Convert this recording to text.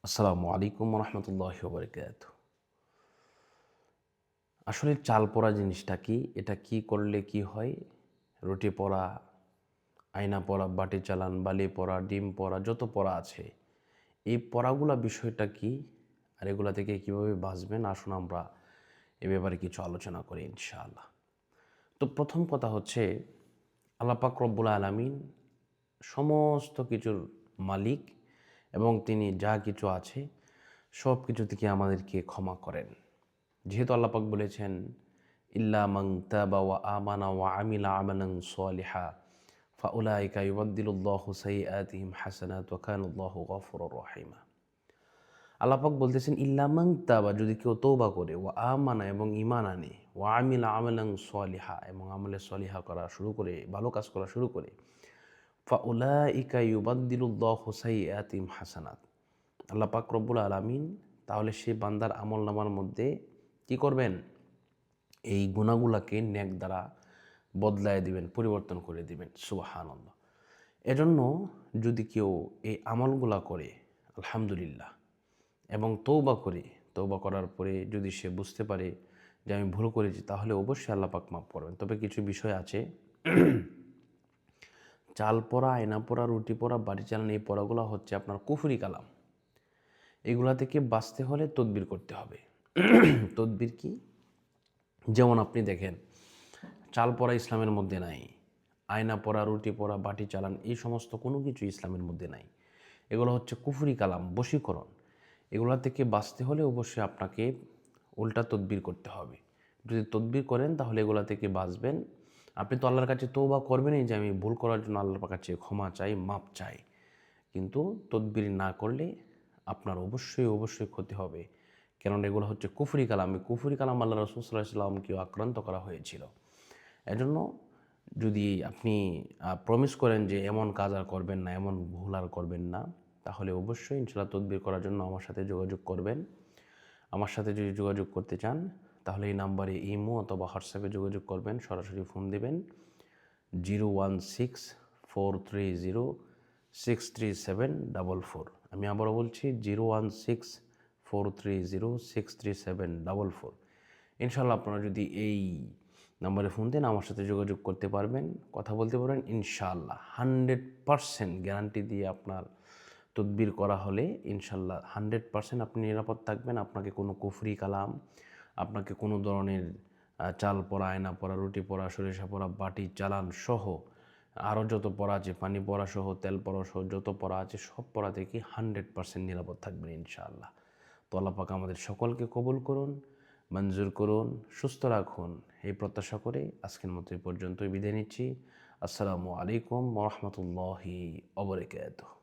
আসসালামু আলাইকুম রহমতুল্লাহি ওয়া বারাকাতুহু। আসলে চাল পোড়া জিনিসটা কি? এটা কি করলে কি হয়? রুটি পোড়া, আয়না পোড়া, বাটি চালান, বালি পোড়া, ডিম পোড়া, যত পোড়া আছে, এই পোড়াগুলা বিষয়টা কি? আর এগুলা থেকে কীভাবে বাঁচবেন? আসুন আমরা এ ব্যাপারে কিছু আলোচনা করি ইনশাআল্লাহ। তো প্রথম কথা হচ্ছে, আল্লাহ পাক রব্বুল আলামিন সমস্ত কিছুর মালিক এবং তিনি যা কিছু আছে সব কিছু থেকে আমাদেরকে ক্ষমা করেন। যেহেতু আল্লাহ পাক বলেছেন, ইল্লা মান তাবা ওয়া আমানা ওয়া আমিলা আমালান সালিহা ফাউলাইকা ইউবাদদিলুল্লাহু সাইয়্যাতিহিম হাসানাত ওয়া কানাল্লাহু গফুরুর রহিমা। আল্লাহ পাক বলতেছেন, ইল্লা মান তাবা, যদি কেউ তওবা করে, ওয়া আমানা এবং ঈমান আনে, ওয়া আমিলা আমালান সালিহা এবং আমলে সলিহা করা শুরু করে, ভালো কাজ করা শুরু করে, ফাউলাইকা ইউবাদদিলুল্লাহু সাইয়্যাতিহিম হাসানাত, আল্লাহ পাক রব্বুল আলামিন তাহলে সেই বান্দার আমলনামার মধ্যে কি করবেন? এই গুনাহগুলাকে নেক দ্বারা বদলায় দিবেন, পরিবর্তন করে দিবেন। সুবহানাল্লাহ। এজন্য যদি কেউ এই আমলগুলা করে আলহামদুলিল্লাহ, এবং তওবা করে, তওবা করার পরে যদি সে বুঝতে পারে যে আমি ভুল করেছি, তাহলে অবশ্যই আল্লাহ পাক মাফ করবেন। তবে কিছু বিষয় আছে, চাল পোড়া, আয়না পোড়া, রুটি পোড়া, বাড়ি চালান, এই পোড়াগুলো হচ্ছে আপনার কুফরি কালাম। এগুলা থেকে বাঁচতে হলে তদবির করতে হবে। তদবির কি? যেমন আপনি দেখেন, চাল পড়া ইসলামের মধ্যে নাই, আয়না পড়া, রুটি পড়া, বাটি চালান, এই সমস্ত কোনো কিছু ইসলামের মধ্যে নাই। এগুলো হচ্ছে কুফরি কালাম, বশীকরণ। এগুলা থেকে বাঁচতে হলে অবশ্যই আপনাকে উল্টা তদবির করতে হবে। যদি তদবির করেন তাহলে এগুলা থেকে বাঁচবেন। আপনি তো আল্লাহর কাছে তওবা করবেনই যে আমি ভুল করার জন্য আল্লাহর কাছে ক্ষমা চাই, মাপ চাই। কিন্তু তদবির না করলে আপনার অবশ্যই ক্ষতি হবে। কেননা এগুলো হচ্ছে কুফরি কালাম। এই কুফরি কালাম আল্লাহ রাসূল সাল্লাল্লাহু আলাইহি ওয়াসাল্লামকেও আক্রান্ত করা হয়েছিল। এজন্য যদি আপনি প্রমিস করেন যে এমন কাজ আর করবেন না, এমন ভুল আর করবেন না, তাহলে অবশ্যই ইনশাআল্লাহ তদবির করার জন্য আমার সাথে যোগাযোগ করবেন। আমার সাথে যদি যোগাযোগ করতে চান তাহলে এই নাম্বারে ইমো অথবা হোয়াটসঅ্যাপে যোগাযোগ করবেন, সরাসরি ফোন দিবেন 016-430-63744। আমি আবারও বলছি 016-430-63744। ইনশাআল্লাহ আপনারা যদি এই নাম্বারে ফোন দেন আমার সাথে যোগাযোগ করতে পারবেন, কথা বলতে পারবেন ইনশাআল্লাহ। 100% গ্যারান্টি দিয়ে আপনার তদবির করা হলে ইনশাআল্লাহ 100% আপনি নিরাপদ থাকবেন। আপনাকে কোনো কুফরি কালাম, আপনাকে কোনো ধরনের চাল পোড়া, আয়না পোড়া, রুটি পোড়া, সরিষা পোড়া, বাটি চালান সহ আরও যত পোড়া আছে, পানি পোড়া সহ, তেল পোড়া সহ যত পোড়া আছে, সব পোড়া থেকে 100% নিরাপদ থাকবেন ইনশাআল্লাহ। তো আল্লাহ পাক আমাদের সকলকে কবুল করুন, মঞ্জুর করুন, সুস্থ রাখুন, এই প্রত্যাশা করে আজকের মতো এই পর্যন্তই বিদায় নিচ্ছি। আসসালামু আলাইকুম ওয়া রাহমাতুল্লাহি ওয়া বারাকাতুহু।